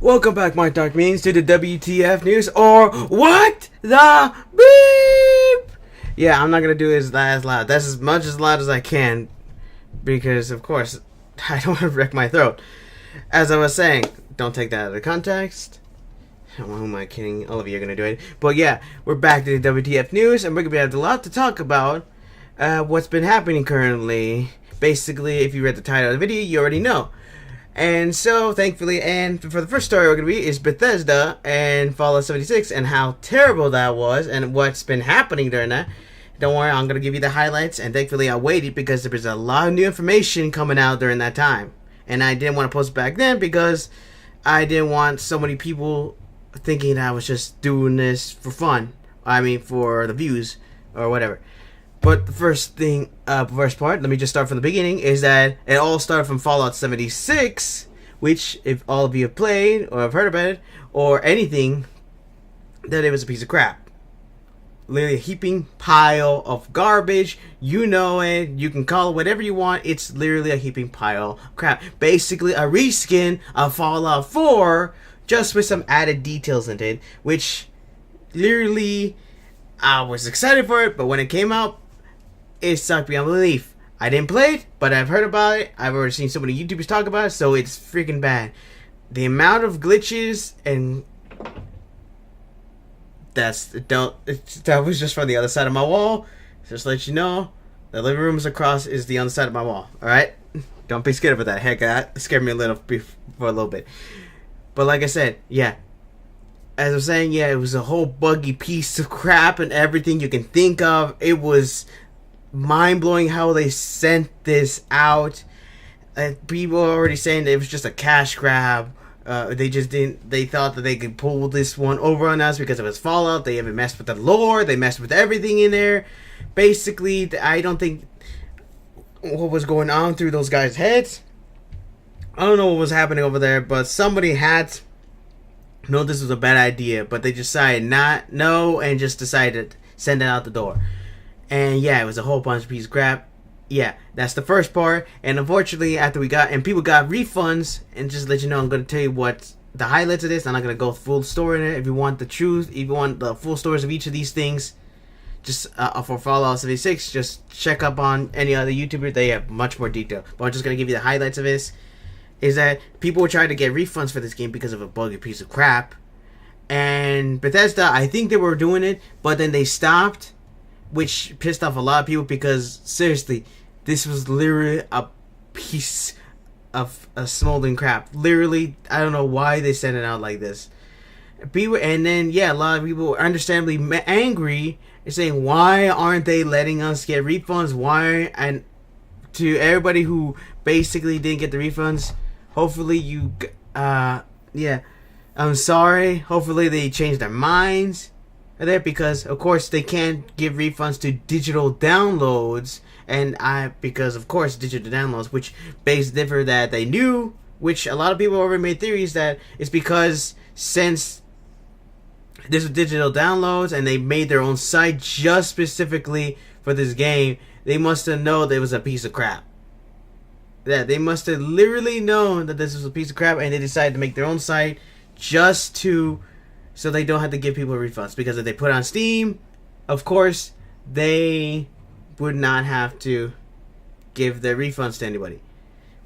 Welcome back, my dark means, to the WTF news, or what the beep. Yeah, I'm not gonna do it as loud. That's as much as loud as I can, because of course I don't want to wreck my throat. As I was saying, don't take that out of context. Who am I kidding? All of you are gonna do it. But yeah, we're back to the WTF news, and we're gonna have a lot to talk about. What's been happening currently. Basically, if you read the title of the video, you already know. And so, thankfully, and for the first story we're going to be is Bethesda and Fallout 76 and how terrible that was and what's been happening during that. Don't worry, I'm going to give you the highlights, and thankfully I waited because there was a lot of new information coming out during that time. And I didn't want to post back then because I didn't want so many people thinking I was just doing this for fun. I mean, for the views or whatever. But the first part, let me just start from the beginning, is that it all started from Fallout 76, which, if all of you have played, or have heard about it, or anything, that it was a piece of crap. Literally a heaping pile of garbage. You know it. You can call it whatever you want. It's literally a heaping pile of crap. Basically, a reskin of Fallout 4, just with some added details in it, which, literally, I was excited for it, but when it came out, it sucked beyond belief. I didn't play it, but I've heard about it. I've already seen so many YouTubers talk about it, so it's freaking bad. The amount of glitches and that was just from the other side of my wall. Just to let you know, the living room is across is the other side of my wall. All right, don't be scared about that. Heck, that scared me for a little bit. But like I said, yeah. As I'm saying, yeah, it was a whole buggy piece of crap and everything you can think of. It was mind-blowing how they sent this out. People are already saying that it was just a cash grab. They thought that they could pull this one over on us because it was Fallout. They haven't messed with the lore. They messed with everything in there. Basically, I don't think what was going on through those guys' heads. I don't know what was happening over there, but somebody had know this was a bad idea, but they decided and just decided to send it out the door. And yeah, it was a whole bunch of pieces of crap. Yeah, that's the first part. And unfortunately, after people got refunds, and just to let you know, I'm going to tell you what the highlights of this. I'm not going to go full story in it. If you want the truth, if you want the full stories of each of these things, just for Fallout 76, just check up on any other YouTuber. They have much more detail. But I'm just going to give you the highlights of this. Is that people were trying to get refunds for this game because of a buggy piece of crap. And Bethesda, I think they were doing it, but then they stopped, which pissed off a lot of people because, seriously, this was literally a piece of a smoldering crap. Literally, I don't know why they sent it out like this. And then, yeah, a lot of people were understandably angry and saying, why aren't they letting us get refunds? Why? And to everybody who basically didn't get the refunds, hopefully you, yeah, I'm sorry. Hopefully they changed their minds there, because of course they can't give refunds to digital downloads, and because of course digital downloads, which base differ that they knew, which a lot of people already made theories that it's because since this was digital downloads and they made their own site just specifically for this game, they must have known that it was a piece of crap. Yeah, they must have literally known that this was a piece of crap, and they decided to make their own site just so they don't have to give people refunds. Because if they put it on Steam, of course, they would not have to give their refunds to anybody.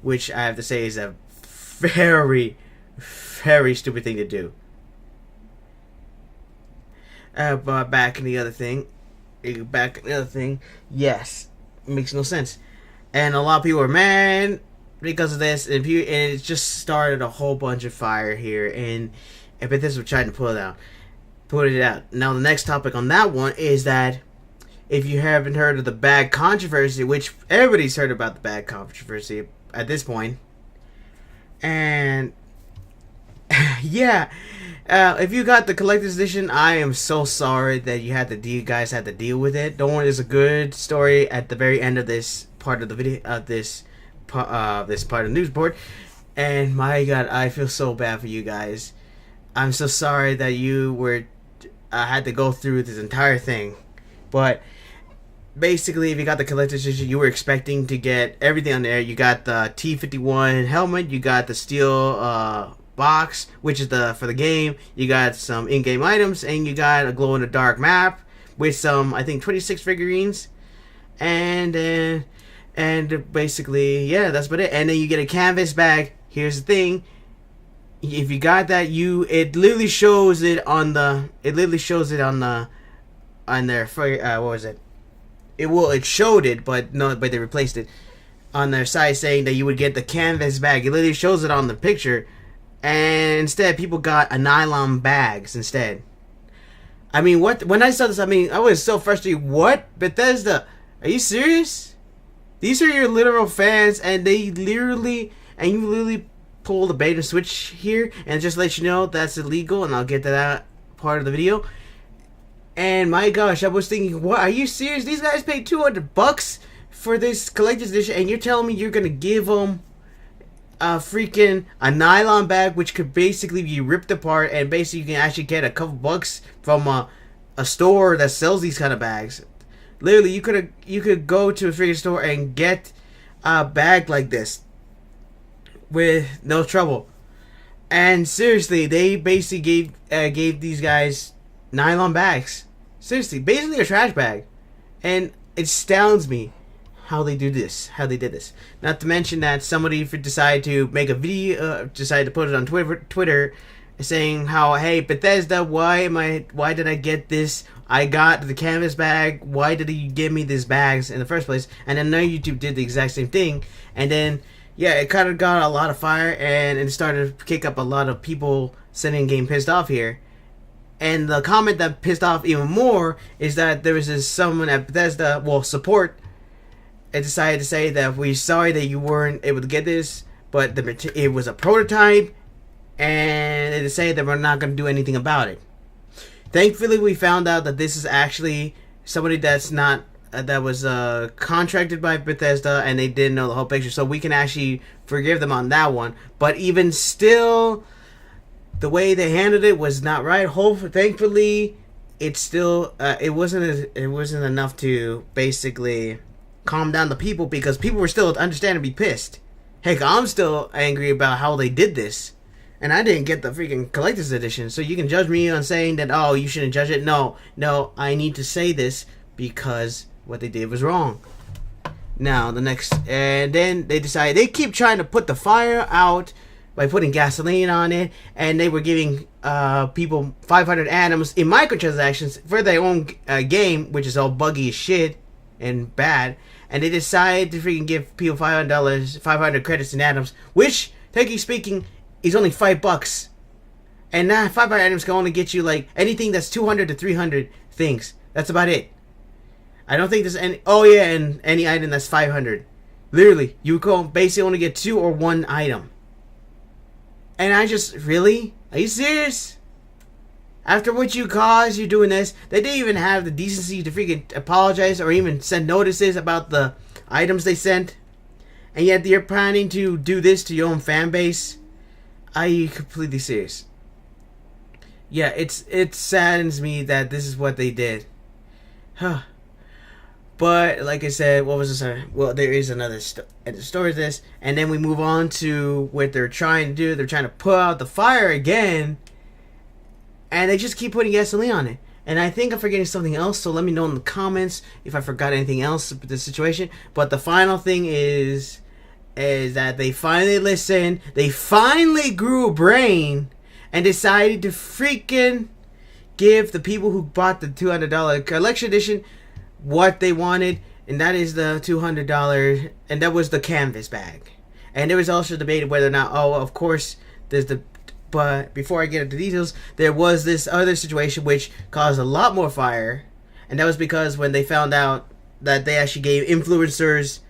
Which I have to say is a very, very stupid thing to do. But back in the other thing, yes, it makes no sense. And a lot of people are mad because of this, and it just started a whole bunch of fire here, and Bethesda was trying to put it out. Now the next topic on that one is that if you haven't heard of the bad controversy, which everybody's heard about the bad controversy at this point, and yeah, if you got the collector's edition, I am so sorry that you guys had to deal with it. Don't worry, there's a good story at the very end of this part of the video, this part of the news report, and my God, I feel so bad for you guys. I'm so sorry that you had to go through this entire thing, but basically, if you got the collector's edition, you were expecting to get everything on there. You got the T-51 helmet, you got the steel box, which is for the game. You got some in-game items, and you got a glow-in-the-dark map with some, I think, 26 figurines, and basically, yeah, that's about it. And then you get a canvas bag. Here's the thing: if you got that, it literally shows it on their what was it? It showed it, but they replaced it on their site, saying that you would get the canvas bag. It literally shows it on the picture, and instead people got a nylon bags instead. I mean, when I saw this, I mean, I was so frustrated. What? Bethesda, are you serious? These are your literal fans, and you literally pull the bait and switch here, and just let you know that's illegal, and I'll get to that part of the video. And my gosh, I was thinking, what? Are you serious? These guys paid $200 for this collector's edition, and you're telling me you're gonna give them a nylon bag, which could basically be ripped apart, and basically you can actually get a couple bucks from a store that sells these kind of bags. Literally, you could go to a freaking store and get a bag like this with no trouble. And seriously, they basically gave these guys nylon bags. Seriously, basically a trash bag. And it astounds me how they did this. Not to mention that somebody decided to make a video, decided to put it on Twitter, saying how, hey, Bethesda, why did I get this? I got the canvas bag. Why did you give me these bags in the first place? And then now YouTube did the exact same thing. And then, yeah, it kind of got a lot of fire, and it started to kick up a lot of people sitting getting pissed off here. And the comment that pissed off even more is that there was someone at Bethesda, support, and decided to say that we're sorry that you weren't able to get this, but it was a prototype, and they decided that we're not going to do anything about it. Thankfully, we found out that this is actually somebody that was contracted by Bethesda, and they didn't know the whole picture, so we can actually forgive them on that one. But even still, the way they handled it was not right. Thankfully, it wasn't enough to basically calm down the people, because people were still understandably pissed. Heck, I'm still angry about how they did this, and I didn't get the freaking collector's edition. So you can judge me on saying that, oh, you shouldn't judge it. No, I need to say this because what they did was wrong. Now and then they decided they keep trying to put the fire out by putting gasoline on it, and they were giving people 500 atoms in microtransactions for their own game, which is all buggy as shit and bad. And they decided to freaking give people $500 credits in atoms, which, technically speaking, is only $5. And now 500 atoms can only get you like anything that's 200 to 300 things. That's about it. I don't think there's any. Oh yeah, and any item that's 500. Literally, you can basically only get 2 or 1 item. And I just, really? Are you serious? After what you caused, you're doing this. They didn't even have the decency to freaking apologize or even send notices about the items they sent. And yet you're planning to do this to your own fan base? Are you completely serious? Yeah, it saddens me that this is what they did. Huh. But, like I said, what was this? Well, there is another story to this. And then we move on to what they're trying to do. They're trying to put out the fire again. And they just keep putting gasoline on it. And I think I'm forgetting something else. So let me know in the comments if I forgot anything else with this situation. But the final thing is that they finally listened. They finally grew a brain. And decided to freaking give the people who bought the $200 collection edition what they wanted, and that is the $200, and that was the canvas bag. And there was also debated whether or not, of course, but before I get into details, there was this other situation which caused a lot more fire, and that was because when they found out that they actually gave influencers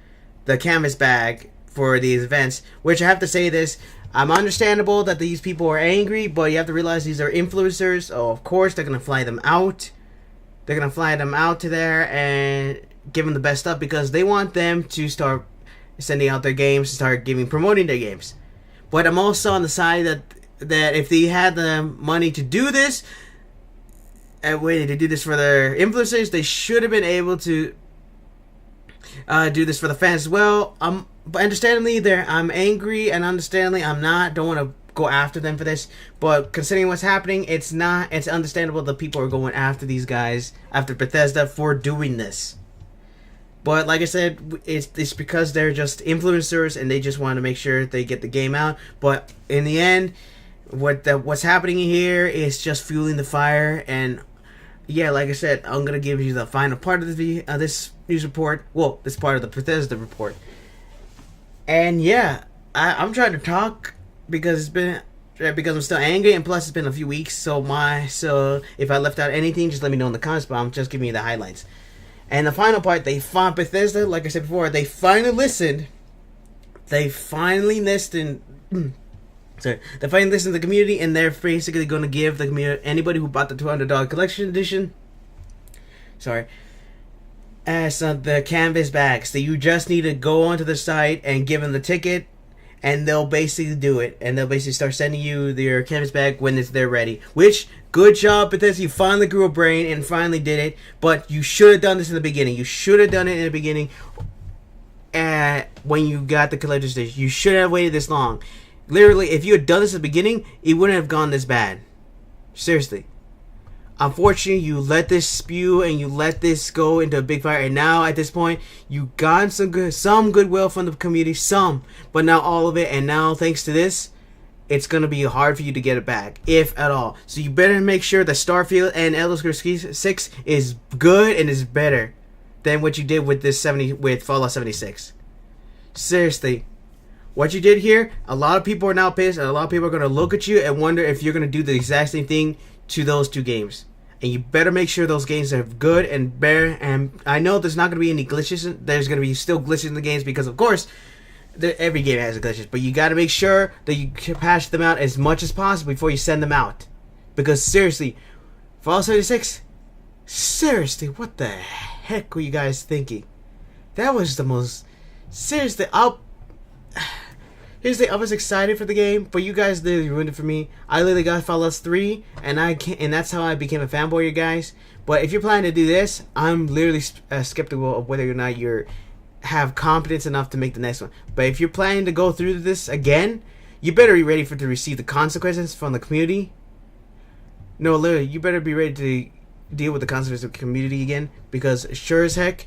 the canvas bag for these events, which I have to say this, I'm understandable that these people are angry, but you have to realize these are influencers, so of course they're going to fly them out. They're going to fly them out to there and give them the best stuff because they want them to start sending out their games, start promoting their games. But I'm also on the side that if they had the money to do this, and to do this for their influencers, they should have been able to do this for the fans as well. But understandably, I'm angry, and understandably, don't want to go after them for this. But considering what's happening, it's understandable that people are going after these guys, after Bethesda, for doing this. But like I said, it's because they're just influencers and they just want to make sure they get the game out. But in the end, what's happening here is just fueling the fire. And yeah, like I said, I'm gonna give you the final part of this news report. Well, this part of the Bethesda report. And yeah, I'm trying to talk because I'm still angry, and plus it's been a few weeks. So if I left out anything, just let me know in the comments. But I'm just giving you the highlights. And the final part, they fought Bethesda, like I said before, they finally listened. They finally listened. Sorry, they finally listened to the community, and they're basically going to give the community, anybody who bought the $200 collection edition, as the canvas bags. So you just need to go onto the site and give them the ticket, and they'll basically do it, and they'll basically start sending you your canvas bag when they're ready. Which, good job, Bethesda, you finally grew a brain and finally did it. But you should have done this in the beginning. You should have done it in the beginning. When you got the collector's edition, you shouldn't have waited this long. Literally, if you had done this at the beginning, it wouldn't have gone this bad. Seriously. Unfortunately, you let this spew and you let this go into a big fire, and now at this point, you got some goodwill from the community, but not all of it. And now, thanks to this, it's gonna be hard for you to get it back, if at all. So you better make sure that Starfield and Elder Scrolls 6 is good and is better than what you did with with Fallout 76. Seriously. What you did here, a lot of people are now pissed, and a lot of people are going to look at you and wonder if you're going to do the exact same thing to those two games. And you better make sure those games are good and better. And I know there's not going to be any glitches. There's going to be still glitches in the games because, of course, every game has glitches. But you got to make sure that you patch them out as much as possible before you send them out. Because seriously, Fallout 76, seriously, what the heck were you guys thinking? That was the most... Seriously, Here's the thing, I was excited for the game, but you guys literally ruined it for me. I literally got Fallout 3, and that's how I became a fanboy, you guys. But if you're planning to do this, I'm literally skeptical of whether or not you have competence enough to make the next one. But if you're planning to go through this again, you better be ready to receive the consequences from the community. No, literally, you better be ready to deal with the consequences of the community again, because sure as heck,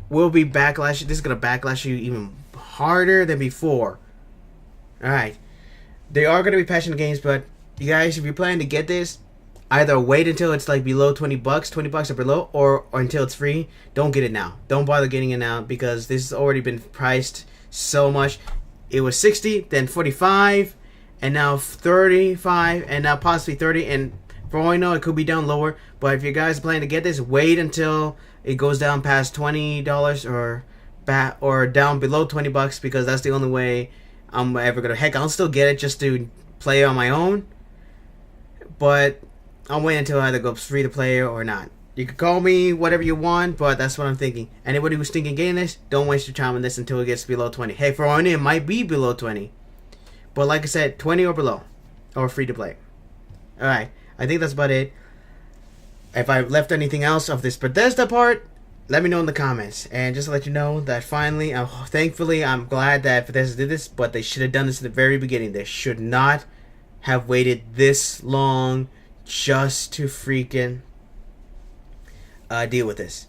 we'll be backlash. This is gonna backlash you even harder than before. Alright, they are going to be patching the games, but you guys, if you're planning to get this, either wait until it's like below $20 or below, or until it's free. Don't get it now. Don't bother getting it now, because this has already been priced so much. It was 60, then 45, and now 35, and now possibly 30, and for all I know, it could be down lower. But if you guys are planning to get this, wait until it goes down past $20 or down below $20, because that's the only way I'm ever gonna. Heck, I'll still get it just to play on my own, but I'll wait until it either goes free to play or not. You can call me whatever you want, but that's what I'm thinking. Anybody who's thinking getting this, don't waste your time on this until it gets below 20. Hey, for all I know, it might be below 20, but like I said, 20 or below, or free to play. All right, I think that's about it. If I left anything else of this Bethesda part, let me know in the comments. And just to let you know that finally, thankfully, I'm glad that Bethesda did this, but they should have done this in the very beginning. They should not have waited this long just to freaking deal with this.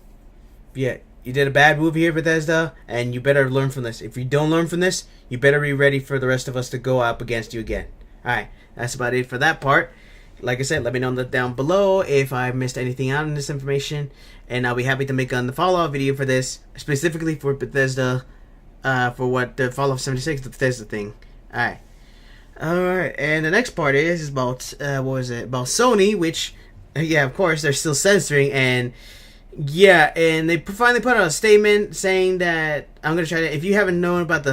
Yeah, you did a bad move here, Bethesda, and you better learn from this. If you don't learn from this, you better be ready for the rest of us to go up against you again. Alright, that's about it for that part. Like I said, let me know down below if I missed anything out in this information, and I'll be happy to make a follow-up video for this, specifically for Bethesda, for what the Fallout 76, the Bethesda thing. Alright, and the next part is about, about Sony, which, yeah, of course, they're still censoring, and yeah, and they finally put out a statement saying that, I'm going to try to, if you haven't known about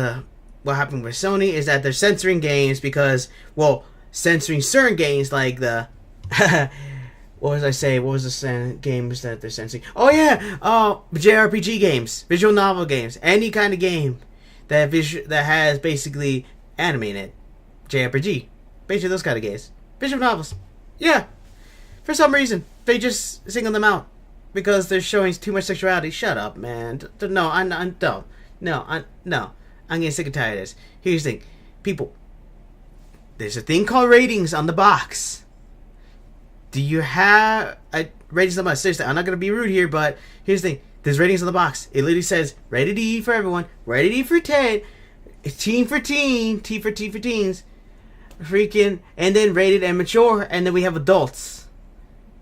what happened with Sony, is that they're censoring games because, well, censoring certain games like the what was the games that they're censoring? Oh yeah, JRPG games, visual novel games, any kind of game that has basically anime in it. JRPG, basically those kind of games, visual novels. Yeah, for some reason they just single them out because they're showing too much sexuality. Shut up, man. No, I'm getting sick and tired of this. Here's the thing, people. there's a thing called ratings on the box. Do you have ratings on the box? Seriously, I'm not gonna be rude here, but here's the thing: there's ratings on the box. It literally says rated E for everyone, rated E for 10, teen for teen, T for teens, freaking, and then rated and mature, and then we have adults.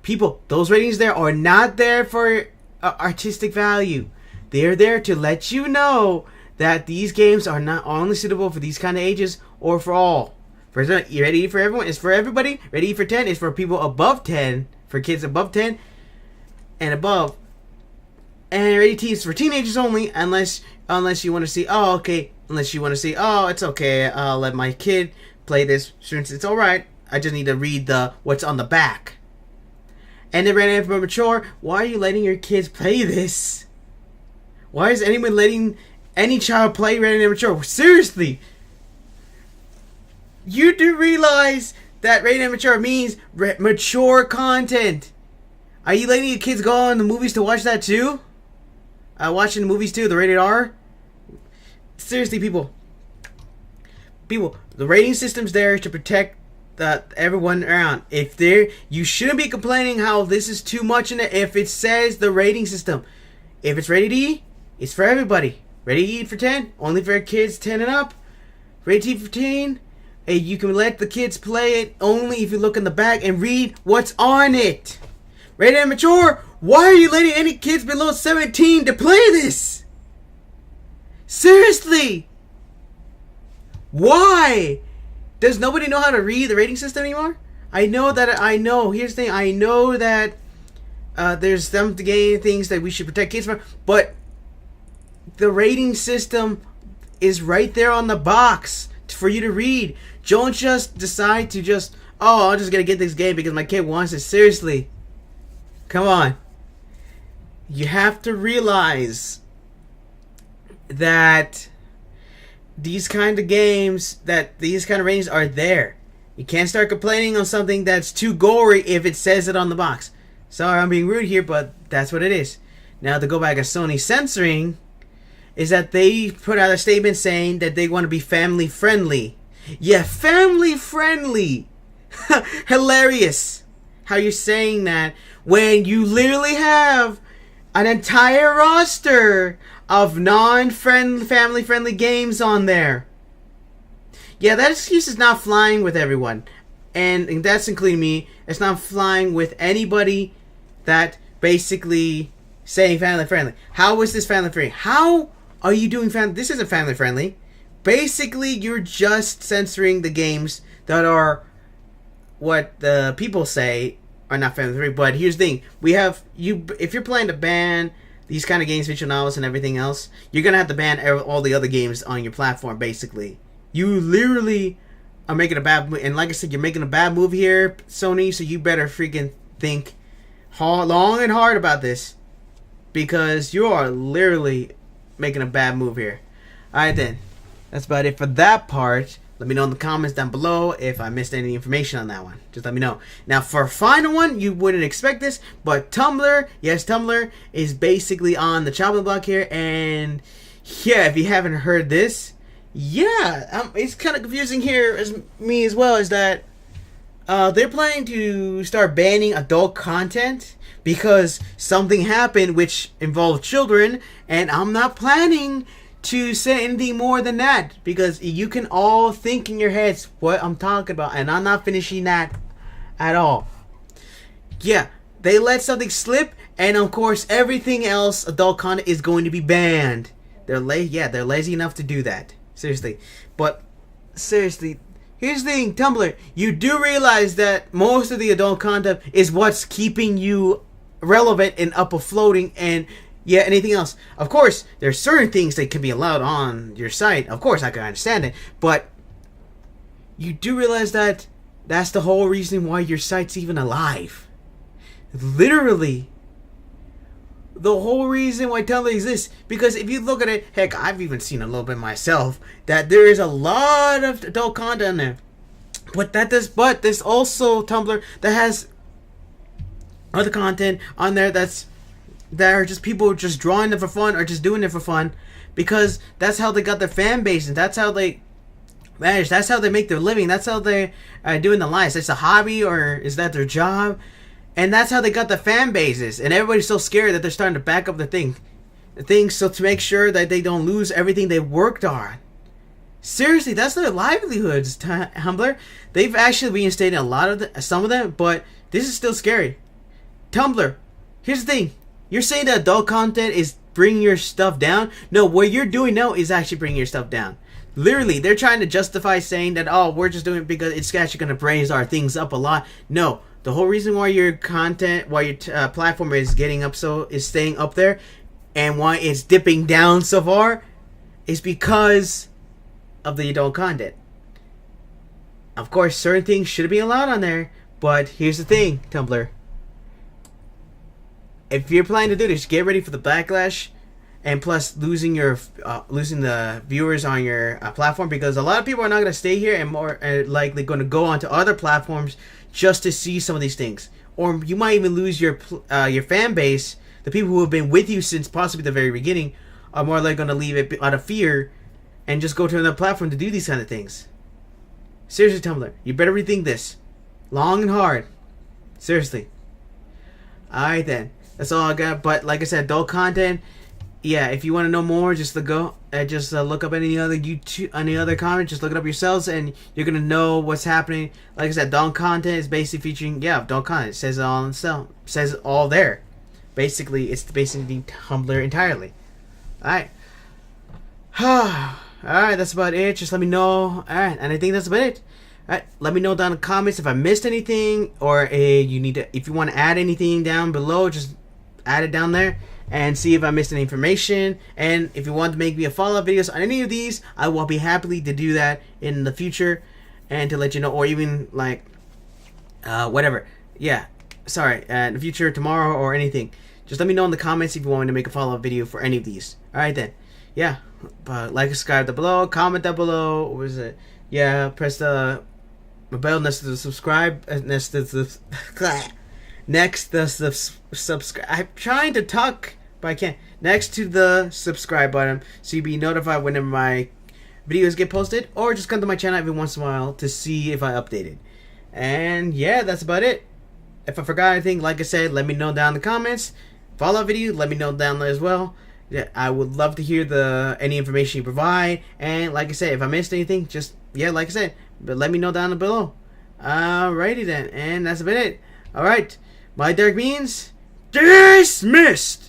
People, those ratings there are not there for artistic value. They're there to let you know that these games are not only suitable for these kind of ages or for all. For example, rated E for everyone is for everybody. Rated E for 10 is for people above 10, for kids above 10 and above. And rated T is for teenagers only, unless you want to see, unless you want to see, it's okay, I'll let my kid play this since it's alright. I just need to read what's on the back. And then rated for mature. Why are you letting your kids play this? Why is anyone letting any child play rated and mature? Seriously. You do realize that rated and mature means mature content. Are you letting your kids go on the movies to watch that too? Watching the movies too, the rated R? Seriously, people, the rating system's there to protect everyone around. You shouldn't be complaining how this is too much in it if it says the rating system. If it's rated E, it's for everybody. Rated E for 10, only for kids 10 and up. Rated T for teen, you can let the kids play it only if you look in the back and read what's on it. Rated and mature, why are you letting any kids below 17 to play this? Seriously. Why? Does nobody know how to read the rating system anymore? Here's the thing, I know that there's some things that we should protect kids from, but the rating system is right there on the box for you to read. Don't just decide to I'm just gonna get this game because my kid wants it. Seriously. Come on. You have to realize that these kind of games, that these kind of ratings are there. You can't start complaining on something that's too gory if it says it on the box. Sorry, I'm being rude here, but that's what it is. Now, to go back to Sony censoring, is that they put out a statement saying that they want to be family friendly. Yeah, family friendly. Hilarious how you're saying that when you literally have an entire roster of family friendly games on there. Yeah, that excuse is not flying with everyone. And that's including me. It's not flying with anybody that basically saying family friendly. How is this family friendly? How are you doing family? This isn't family friendly. Basically, you're just censoring the games that are what the people say are not family friendly. But here's the thing: if you're planning to ban these kind of games, visual novels, and everything else, you're gonna have to ban all the other games on your platform. Basically, you literally are making a bad move, and like I said, you're making a bad move here, Sony. So you better freaking think long and hard about this, because you are literally making a bad move here. Alright then, that's about it for that part. Let me know in the comments down below if I missed any information on that one. Just let me know. Now for a final one, you wouldn't expect this, but Tumbler, yes, Tumbler is basically on the chopping block here. And yeah, if you haven't heard this, yeah, it's kind of confusing here as me as well, is that they're planning to start banning adult content because something happened which involved children, and I'm not planning to say anything more than that, because you can all think in your heads what I'm talking about, and I'm not finishing that at all. Yeah, they let something slip, and of course everything else adult content is going to be banned. They're lazy enough to do that. Seriously. But seriously, here's the thing, Tumbler, you do realize that most of the adult content is what's keeping you relevant and up afloating, and yeah, anything else. Of course, there's certain things that can be allowed on your site. Of course, I can understand it. But you do realize that that's the whole reason why your site's even alive. Literally. The whole reason why Tumblr exists. Because if you look at it, heck, I've even seen a little bit myself, that there is a lot of adult content there. But there's also Tumblr that has other content on there that are just people just drawing it for fun or just doing it for fun, because that's how they got their fan base, and that's how they Man, that's how they make their living. That's how they are doing the lives. It's a hobby, or is that their job? And that's how they got the fan bases. And everybody's so scared that they're starting to back up the thing, so to make sure that they don't lose everything they worked on. Seriously, that's their livelihoods, Tumbler. They've actually reinstated some of them, but this is still scary. Tumbler, here's the thing. You're saying that adult content is bringing your stuff down? No, what you're doing now is actually bringing your stuff down. Literally, they're trying to justify saying that, oh, we're just doing it because it's actually going to raise our things up a lot. No, the whole reason why your content, why your platform is staying up there, and why it's dipping down so far, is because of the adult content. Of course, certain things should be allowed on there, but here's the thing, Tumbler. If you're planning to do this, get ready for the backlash, and plus losing the viewers on your platform, because a lot of people are not going to stay here and more likely going to go onto other platforms just to see some of these things. Or you might even lose your fan base. The people who have been with you since possibly the very beginning are more likely going to leave it out of fear and just go to another platform to do these kind of things. Seriously, Tumblr, you better rethink this. Long and hard. Seriously. Alright then. That's all I got. But like I said, adult content, yeah, if you want to know more, just look up any other comment. Just look it up yourselves, and you're gonna know what's happening. Like I said, adult content is basically featuring adult content. It says it all in itself. It says it all there. Basically, it's basically Tumblr entirely. Alright. Alright, that's about it. Just let me know. Alright, and I think that's about it. Alright, let me know down in the comments if I missed anything, or if you want to add anything down below, just add it down there and see if I missed any information. And if you want to make me a follow-up videos on any of these, I will be happy to do that in the future, and to let you know, or even like whatever. Yeah, sorry, in the future, tomorrow or anything. Just let me know in the comments if you want me to make a follow-up video for any of these. Alright then. Yeah. Like, subscribe down below, comment down below. What was it? Yeah, press the bell next to the subscribe. Subscribe. I'm trying to talk, but I can't. Next to the subscribe button, so you'll be notified whenever my videos get posted, or just come to my channel every once in a while to see if I updated. And yeah, that's about it. If I forgot anything, like I said, let me know down in the comments. Follow video, let me know down there as well. Yeah, I would love to hear any information you provide. And like I said, if I missed anything, just like I said, but let me know down below. Alrighty then, and that's about it. Alright, my dark beans dismissed.